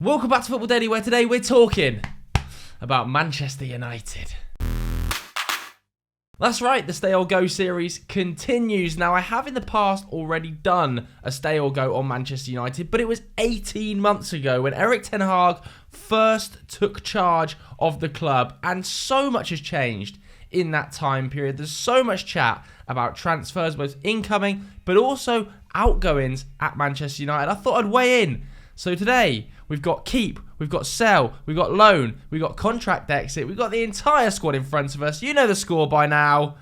Welcome back to Football Daily, where today we're talking about Manchester United. That's right, the Stay or Go series continues. Now, I have in the past already done a Stay or Go on Manchester United, but it was 18 months ago when Erik Ten Hag first took charge of the club, and so much has changed in that time period. There's so much chat about transfers, both incoming but also outgoings at Manchester United. I thought I'd weigh in. So today, we've got keep, we've got sell, we've got loan, we've got contract exit, we've got the entire squad in front of us. You know the score by now.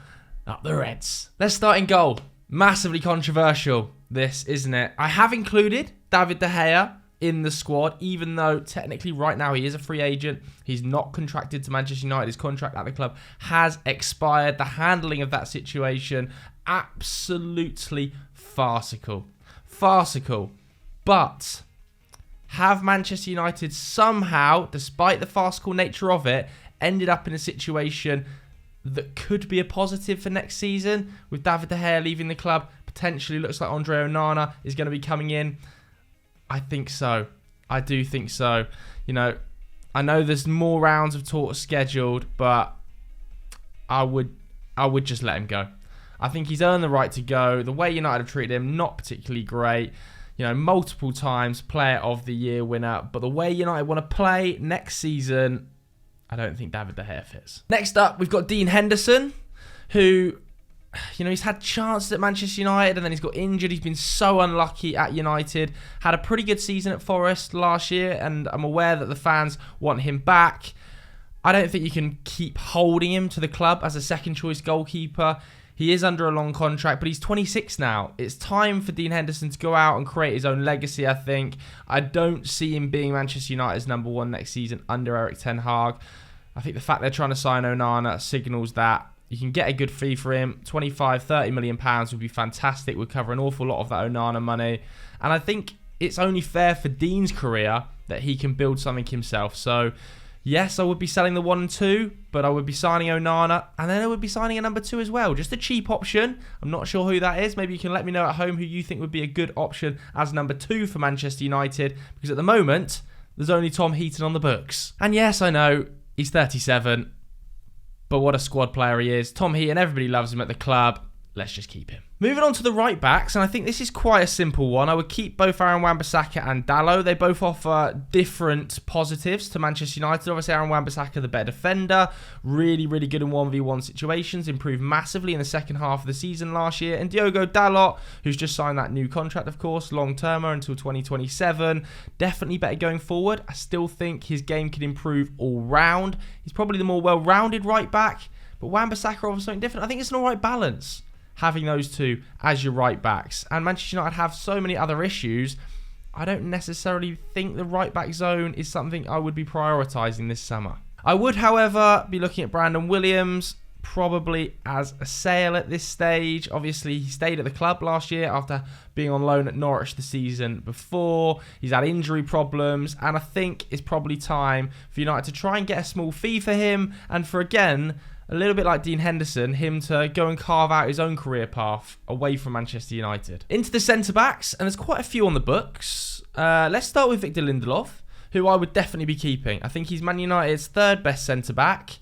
Up the Reds. Let's start in goal. Massively controversial, this, isn't it? I have included David De Gea in the squad, even though technically right now he is a free agent. He's not contracted to Manchester United. His contract at the club has expired. The handling of that situation, absolutely farcical. Farcical. But have Manchester United somehow, despite the farcical nature of it, ended up in a situation that could be a positive for next season? With David De Gea leaving the club, potentially looks like Andre Onana is going to be coming in. I think so. I do think so. You know, I know there's more rounds of talks scheduled, but I would just let him go. I think he's earned the right to go. The way United have treated him, not particularly great. You know, multiple times Player of the Year winner. But the way United want to play next season, I don't think David De Gea fits. Next up, we've got Dean Henderson, who, you know, he's had chances at Manchester United and then he's got injured. He's been so unlucky at United. Had a pretty good season at Forest last year, and I'm aware that the fans want him back. I don't think you can keep holding him to the club as a second choice goalkeeper. He is under a long contract, but he's 26 now. It's time for Dean Henderson to go out and create his own legacy, I think. I don't see him being Manchester United's number one next season under Erik Ten Hag. I think the fact they're trying to sign Onana signals that you can get a good fee for him. 25, 30 million pounds would be fantastic. Would cover an awful lot of that Onana money. And I think it's only fair for Dean's career that he can build something himself. So yes, I would be selling the 1 and 2, but I would be signing Onana, and then I would be signing a number 2 as well. Just a cheap option. I'm not sure who that is. Maybe you can let me know at home who you think would be a good option as number 2 for Manchester United, because at the moment, there's only Tom Heaton on the books. And yes, I know, he's 37, but what a squad player he is. Tom Heaton, everybody loves him at the club. Let's just keep him. Moving on to the right backs, and I think this is quite a simple one. I would keep both Aaron Wan-Bissaka and Dalot. They both offer different positives to Manchester United. Obviously, Aaron Wan-Bissaka, the better defender, really, really good in 1v1 situations, improved massively in the second half of the season last year. And Diogo Dalot, who's just signed that new contract, of course, long-termer until 2027. Definitely better going forward. I still think his game can improve all round. He's probably the more well-rounded right back, but Wan-Bissaka offers something different. I think it's an all right balance, having those two as your right backs. And Manchester United have so many other issues. I don't necessarily think the right back zone is something I would be prioritising this summer. I would, however, be looking at Brandon Williams, probably as a sale at this stage. Obviously, he stayed at the club last year after being on loan at Norwich the season before. He's had injury problems, and I think it's probably time for United to try and get a small fee for him, and for, again, a little bit like Dean Henderson, him to go and carve out his own career path away from Manchester United. Into the centre-backs, and there's quite a few on the books. Let's start with Victor Lindelof, who I would definitely be keeping. I think he's Man United's third best centre-back,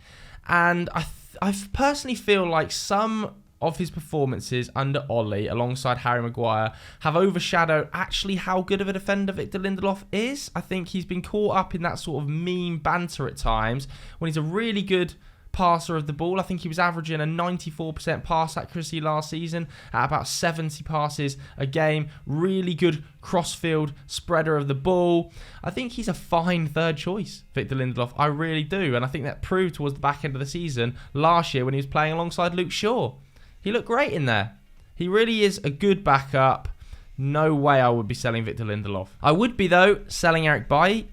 and I personally feel like some of his performances under Ollie, alongside Harry Maguire, have overshadowed actually how good of a defender Victor Lindelof is. I think he's been caught up in that sort of meme banter at times, when he's a really good passer of the ball. I think he was averaging a 94% pass accuracy last season at about 70 passes a game. Really good cross-field spreader of the ball. I think he's a fine third choice, Victor Lindelof. I really do. And I think that proved towards the back end of the season last year when he was playing alongside Luke Shaw. He looked great in there. He really is a good backup. No way I would be selling Victor Lindelof. I would be, though, selling Eric Bailly.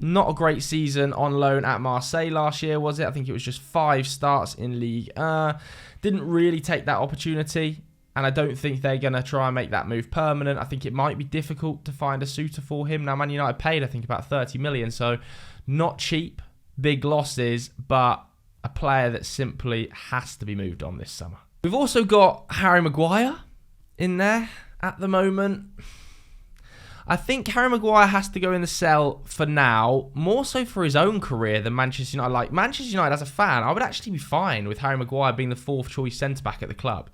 Not a great season on loan at Marseille last year, was it? I think it was just 5 starts in Ligue 1. Didn't really take that opportunity, and I don't think they're going to try and make that move permanent. I think it might be difficult to find a suitor for him. Now, Man United paid, I think, about 30 million, so not cheap, big losses, but a player that simply has to be moved on this summer. We've also got Harry Maguire in there at the moment. I think Harry Maguire has to go in the sell for now, more so for his own career than Manchester United. Like, Manchester United, as a fan, I would actually be fine with Harry Maguire being the 4th choice centre-back at the club.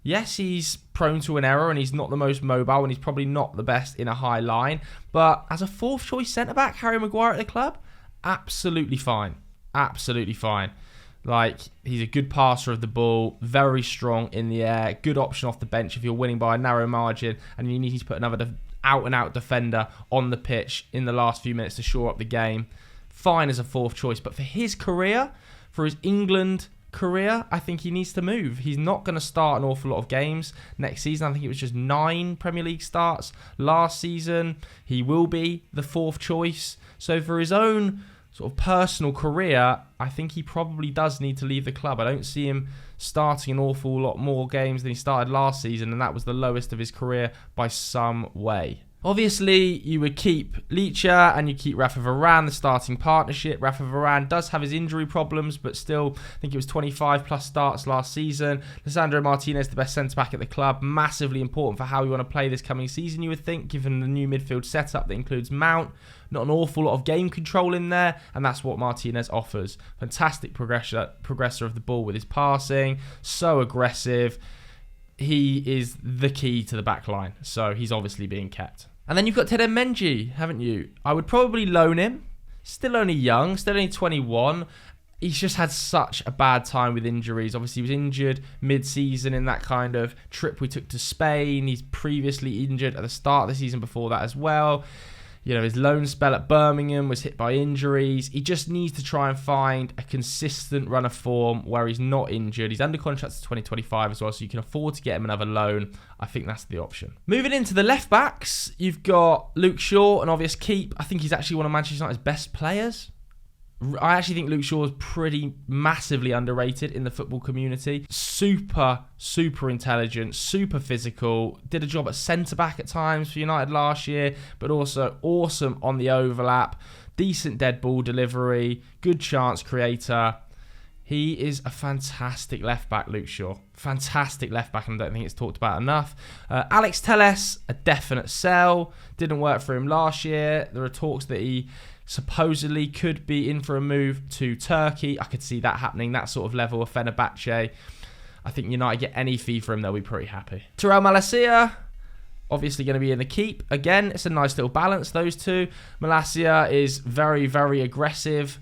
Yes, he's prone to an error and he's not the most mobile and he's probably not the best in a high line. But as a 4th choice centre-back, Harry Maguire at the club, absolutely fine. Absolutely fine. Like, he's a good passer of the ball, very strong in the air, good option off the bench if you're winning by a narrow margin and you need to put another out-and-out defender on the pitch in the last few minutes to shore up the game. Fine as a 4th choice. But for his career, for his England career, I think he needs to move. He's not going to start an awful lot of games next season. I think it was just 9 Premier League starts last season. He will be the 4th choice. So for his own sort of personal career, I think he probably does need to leave the club. I don't see him starting an awful lot more games than he started last season, and that was the lowest of his career by some way. Obviously, you would keep Licha and you keep Rafa Varane, the starting partnership. Rafa Varane does have his injury problems, but still, I think it was 25 plus starts last season. Lisandro Martinez, the best centre-back at the club, massively important for how we want to play this coming season, you would think, given the new midfield setup that includes Mount. Not an awful lot of game control in there, and that's what Martinez offers. Fantastic progressor of the ball with his passing, so aggressive. He is the key to the back line, so he's obviously being kept. And then you've got Teden Mengi, haven't you? I would probably loan him. Still only young, still only 21. He's just had such a bad time with injuries. Obviously, he was injured mid-season in that kind of trip we took to Spain. He's previously injured at the start of the season before that as well. You know, his loan spell at Birmingham was hit by injuries. He just needs to try and find a consistent run of form where he's not injured. He's under contract to 2025 as well, so you can afford to get him another loan. I think that's the option. Moving into the left backs, you've got Luke Shaw, an obvious keep. I think he's actually one of Manchester United's best players. I actually think Luke Shaw is pretty massively underrated in the football community. Super intelligent, super physical. Did a job at centre-back at times for United last year, but also awesome on the overlap. Decent dead ball delivery, good chance creator. He is a fantastic left-back, Luke Shaw. Fantastic left-back, and I don't think it's talked about enough. Alex Telles, a definite sell. Didn't work for him last year. There are talks that he supposedly could be in for a move to Turkey. I could see that happening, that sort of level of Fenerbahce. I think United get any fee for him, they'll be pretty happy. Terrell Malacia, obviously going to be in the keep. Again, it's a nice little balance, those two. Malacia is very aggressive.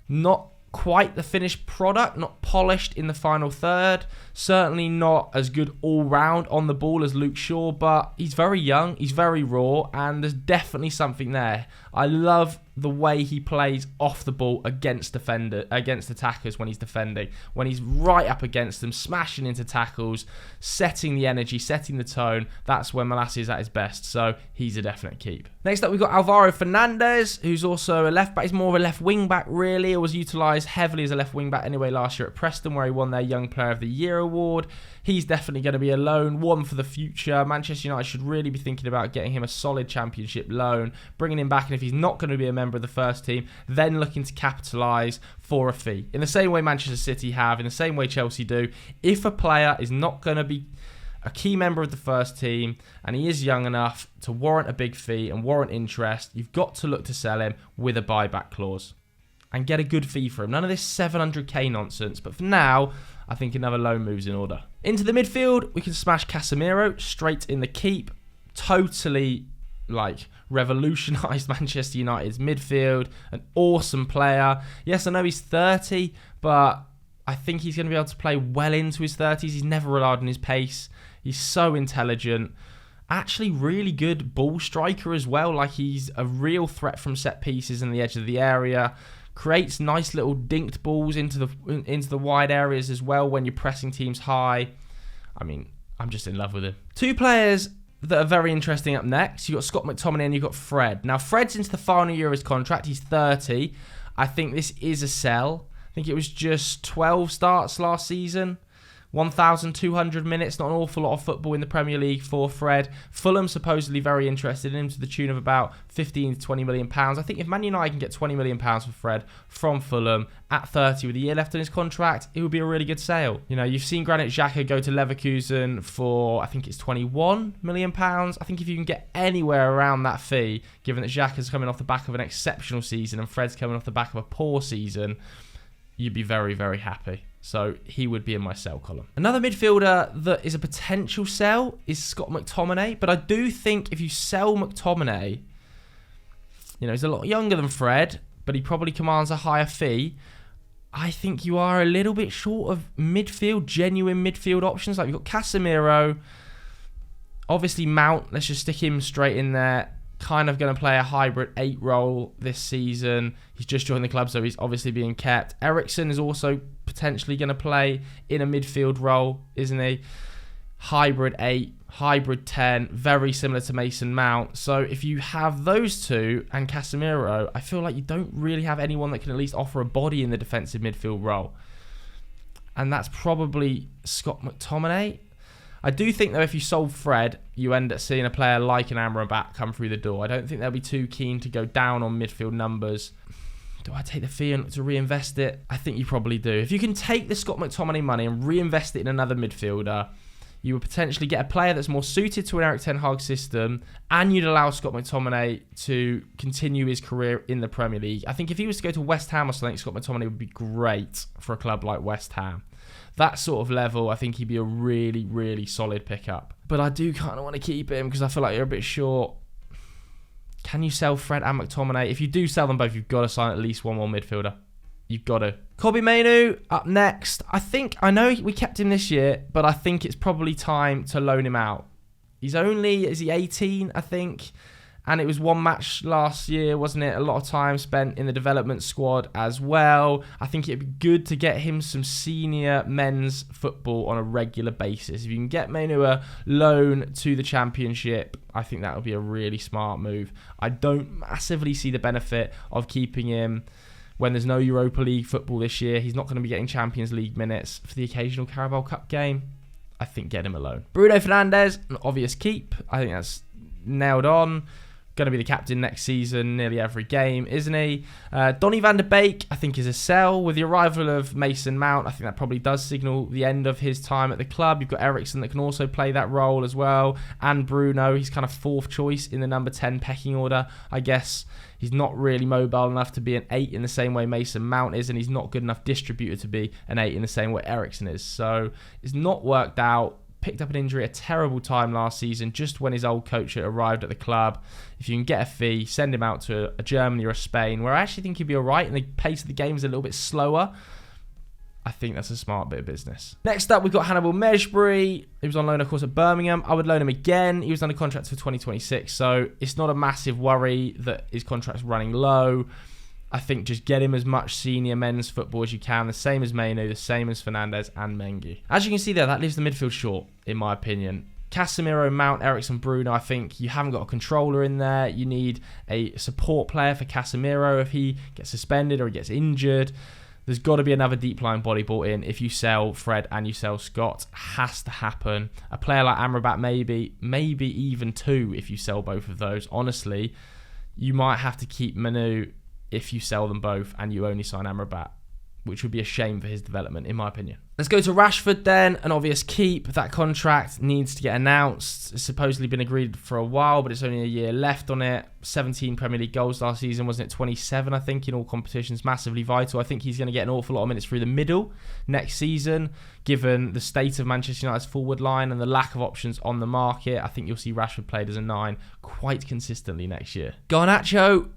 Not quite the finished product, not polished in the final third. Certainly not as good all-round on the ball as Luke Shaw, but he's very young, he's very raw, and there's definitely something there. I love the way he plays off the ball against attackers when he's defending. When he's right up against them, smashing into tackles, setting the energy, setting the tone. That's when Malacia is at his best, so he's a definite keep. Next up, we've got Alvaro Fernandez, who's also a left back. He's more of a left wing back, really. He was utilised heavily as a left wing back anyway last year at Preston, where he won their Young Player of the Year award. He's definitely going to be a loan, one for the future. Manchester United should really be thinking about getting him a solid Championship loan, bringing him back, and if he's not going to be a member of the first team, then looking to capitalise for a fee. In the same way Manchester City have, in the same way Chelsea do, if a player is not going to be a key member of the first team and he is young enough to warrant a big fee and warrant interest, you've got to look to sell him with a buyback clause and get a good fee for him. None of this 700k nonsense, but for now, I think another loan move's in order. Into the midfield, we can smash Casemiro straight in the keep. Totally, revolutionised Manchester United's midfield. An awesome player. Yes, I know he's 30, but I think he's going to be able to play well into his 30s. He's never relied on his pace. He's so intelligent. Actually, really good ball striker as well. He's a real threat from set pieces and the edge of the area. Creates nice little dinked balls into the wide areas as well when you're pressing teams high. I mean, I'm just in love with him. Two players that are very interesting up next. You've got Scott McTominay and you've got Fred. Now, Fred's into the final year of his contract. He's 30. I think this is a sell. I think it was just 12 starts last season 1,200 minutes, not an awful lot of football in the Premier League for Fred. Fulham supposedly very interested in him to the tune of about 15 to 20 million pounds. I think if Man United can get 20 million pounds for Fred from Fulham at 30 with a year left on his contract, it would be a really good sale. You know, you've seen Granit Xhaka go to Leverkusen for, I think it's 21 million pounds. I think if you can get anywhere around that fee, given that Xhaka's coming off the back of an exceptional season and Fred's coming off the back of a poor season, you'd be very, very happy. So he would be in my sell column. Another midfielder that is a potential sell is Scott McTominay. But I do think if you sell McTominay, you know, he's a lot younger than Fred, but he probably commands a higher fee. I think you are a little bit short of midfield, genuine midfield options. Like, you've got Casemiro, obviously Mount, let's just stick him straight in there. Kind of going to play a hybrid 8 role this season. He's just joined the club, so he's obviously being kept. Eriksen is also potentially going to play in a midfield role, isn't he? Hybrid 8, hybrid 10, very similar to Mason Mount. So if you have those two and Casemiro, I feel like you don't really have anyone that can at least offer a body in the defensive midfield role. And that's probably Scott McTominay. I do think, though, if you sold Fred, you end up seeing a player like an Amrabat come through the door. I don't think they'll be too keen to go down on midfield numbers. Do I take the fee and to reinvest it? I think you probably do. If you can take the Scott McTominay money and reinvest it in another midfielder, you would potentially get a player that's more suited to an Erik ten Hag system, and you'd allow Scott McTominay to continue his career in the Premier League. I think if he was to go to West Ham or something, Scott McTominay would be great for a club like West Ham. That sort of level, I think he'd be a really, really solid pickup. But I do kind of want to keep him because I feel like you're a bit short. Can you sell Fred and McTominay? If you do sell them both, you've got to sign at least one more midfielder. You've got to. Kobbie Mainoo up next. I know we kept him this year, but I think it's probably time to loan him out. Is he 18, I think? And it was one match last year, wasn't it? A lot of time spent in the development squad as well. I think it'd be good to get him some senior men's football on a regular basis. If you can get Mainoo a loan to the Championship, I think that would be a really smart move. I don't massively see the benefit of keeping him when there's no Europa League football this year. He's not going to be getting Champions League minutes for the occasional Carabao Cup game. I think get him a loan. Bruno Fernandes, an obvious keep. I think that's nailed on. Going to be the captain next season, nearly every game, isn't he? Donny van de Beek, I think, is a sell. With the arrival of Mason Mount, I think that probably does signal the end of his time at the club. You've got Eriksen that can also play that role as well. And Bruno, he's kind of fourth choice in the number 10 pecking order. I guess he's not really mobile enough to be an 8 in the same way Mason Mount is, and he's not good enough distributor to be an 8 in the same way Eriksen is. So it's not worked out. Picked up an injury at a terrible time last season, just when his old coach had arrived at the club. If you can get a fee, send him out to a Germany or a Spain, where I actually think he'd be all right, and the pace of the game is a little bit slower. I think that's a smart bit of business. Next up, we've got Hannibal Mejbri. He was on loan, of course, at Birmingham. I would loan him again. He was under contract for 2026, so it's not a massive worry that his contract's running low. I think just get him as much senior men's football as you can, the same as Mainoo, the same as Fernandes and Mengi. As you can see there, that leaves the midfield short, in my opinion. Casemiro, Mount, Eriksen, Bruno, I think you haven't got a controller in there. You need a support player for Casemiro if he gets suspended or he gets injured. There's got to be another deep line body brought in if you sell Fred and you sell Scott. Has to happen. A player like Amrabat maybe even 2 if you sell both of those. Honestly, you might have to keep Mainoo if you sell them both and you only sign Amrabat, which would be a shame for his development, in my opinion. Let's go to Rashford then, an obvious keep. That contract needs to get announced. It's supposedly been agreed for a while, but it's only a year left on it. 17 Premier League goals last season, wasn't it? 27, I think, in all competitions. Massively vital. I think he's going to get an awful lot of minutes through the middle next season, given the state of Manchester United's forward line and the lack of options on the market. I think you'll see Rashford played as a 9 quite consistently next year. Garnacho,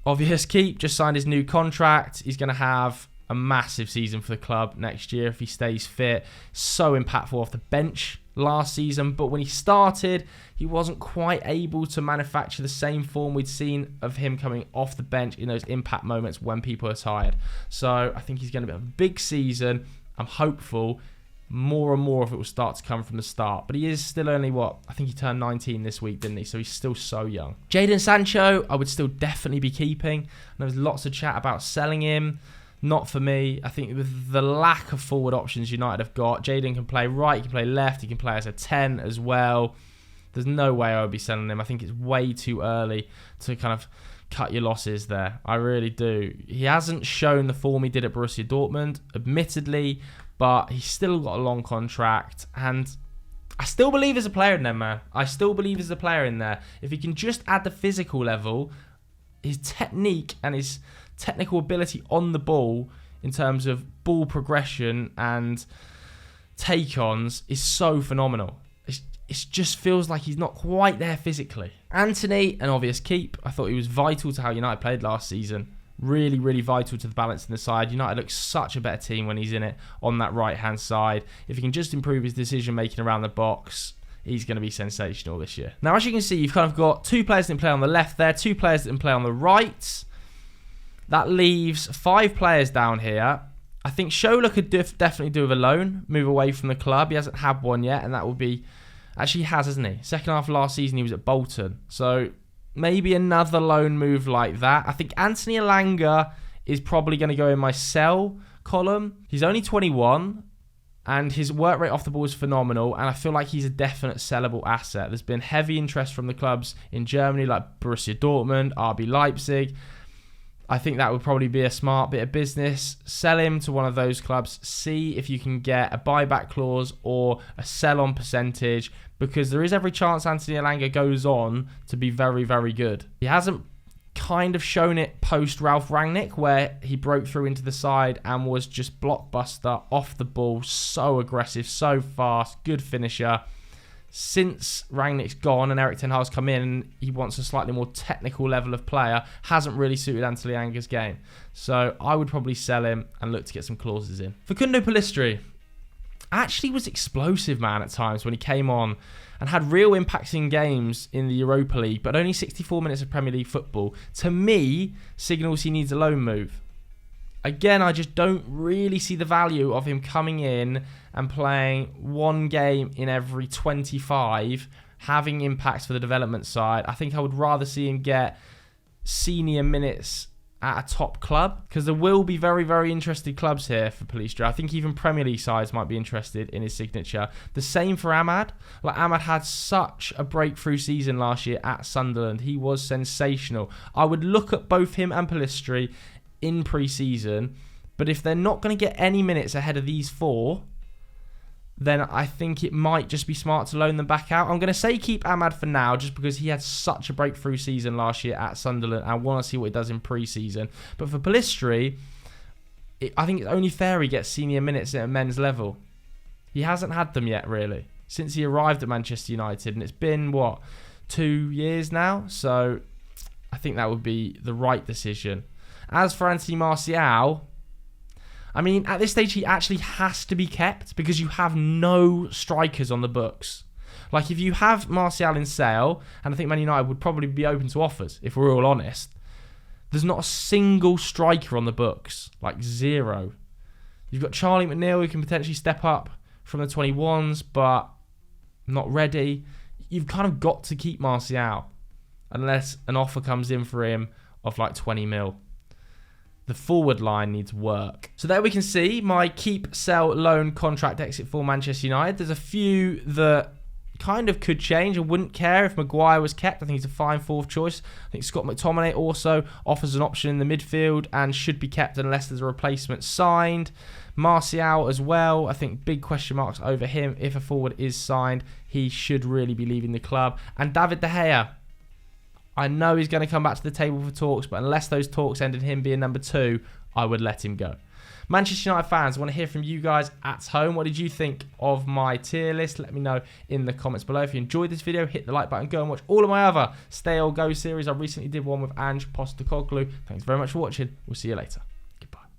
obvious keep, just signed his new contract. He's going to have a massive season for the club next year if he stays fit. So impactful off the bench last season, but when he started, he wasn't quite able to manufacture the same form we'd seen of him coming off the bench in those impact moments when people are tired. So I think he's going to have a big season. I'm hopeful more and more of it will start to come from the start. But he is still only, I think he turned 19 this week, didn't he? So he's still so young. Jadon Sancho, I would still definitely be keeping. And there was lots of chat about selling him. not for me. I think with the lack of forward options United have got, Jadon can play right, he can play left, he can play as a 10 as well. There's no way I would be selling him. I think it's way too early to kind of cut your losses there. I really do. He hasn't shown the form he did at Borussia Dortmund, admittedly, but he's still got a long contract, and I still believe there's a player in there, man. I still believe there's a player in there. If he can just add the physical level, his technique and his technical ability on the ball in terms of ball progression and take-ons is so phenomenal. It just feels like he's not quite there physically. Antony, an obvious keep. I thought he was vital to how United played last season. Really, really vital to the balance in the side. United looks such a better team when he's in it on that right-hand side. If he can just improve his decision-making around the box, he's going to be sensational this year. Now, as you can see, you've kind of got 2 players that can play on the left there, 2 players that can play on the right. That leaves 5 players down here. I think Shola could definitely do with a loan, move away from the club. He hasn't had one yet, and that would be... Actually, he has, hasn't he? Second half of last season, he was at Bolton. So maybe another loan move like that. I think Anthony Elanga is probably going to go in my sell column. He's only 21, and his work rate off the ball is phenomenal, and I feel like he's a definite sellable asset. There's been heavy interest from the clubs in Germany, like Borussia Dortmund, RB Leipzig. I think that would probably be a smart bit of business. Sell him to one of those clubs. See if you can get a buyback clause or a sell-on percentage, because there is every chance Anthony Elanga goes on to be very, very good. He hasn't kind of shown it post Ralph Rangnick, where he broke through into the side and was just blockbuster off the ball, so aggressive, so fast, good finisher. Since Rangnick's gone and Erik ten Hag's come in and he wants a slightly more technical level of player, hasn't really suited Anthony Elanga's game. So I would probably sell him and look to get some clauses in. Facundo Pellistri actually was explosive, man, at times when he came on and had real impacts in games in the Europa League, but only 64 minutes of Premier League football. To me, signals he needs a loan move. Again, I just don't really see the value of him coming in and playing one game in every 25, having impacts for the development side. I think I would rather see him get senior minutes at a top club, because there will be very, very interested clubs here for Pellistri. I think even Premier League sides might be interested in his signature. The same for Ahmad. Like, Ahmad had such a breakthrough season last year at Sunderland. He was sensational. I would look at both him and Pellistri in pre-season, but if they're not going to get any minutes ahead of these 4, then I think it might just be smart to loan them back out. I'm going to say keep Ahmad for now, just because he had such a breakthrough season last year at Sunderland. I want to see what he does in pre-season. But for Pellistri, I think it's only fair he gets senior minutes at a men's level. He hasn't had them yet, really, since he arrived at Manchester United, and it's been, 2 years now? So I think that would be the right decision. As for Anthony Martial, I mean, at this stage, he actually has to be kept because you have no strikers on the books. Like, if you have Martial in sale, and I think Man United would probably be open to offers, if we're all honest, there's not a single striker on the books. Like, 0. You've got Charlie McNeil, who can potentially step up from the 21s, but not ready. You've kind of got to keep Martial, unless an offer comes in for him of like 20 mil. The forward line needs work. So there we can see my keep, sell, loan, contract exit for Manchester United. There's a few that kind of could change. I wouldn't care if Maguire was kept. I think he's a fine 4th choice. I think Scott McTominay also offers an option in the midfield and should be kept unless there's a replacement signed. Martial as well. I think big question marks over him. If a forward is signed, he should really be leaving the club. And David De Gea, I know he's going to come back to the table for talks, but unless those talks end in him being number 2, I would let him go. Manchester United fans, I want to hear from you guys at home. What did you think of my tier list? Let me know in the comments below. If you enjoyed this video, hit the like button. Go and watch all of my other Stay or Go series. I recently did one with Ange Postecoglou. Thanks very much for watching. We'll see you later.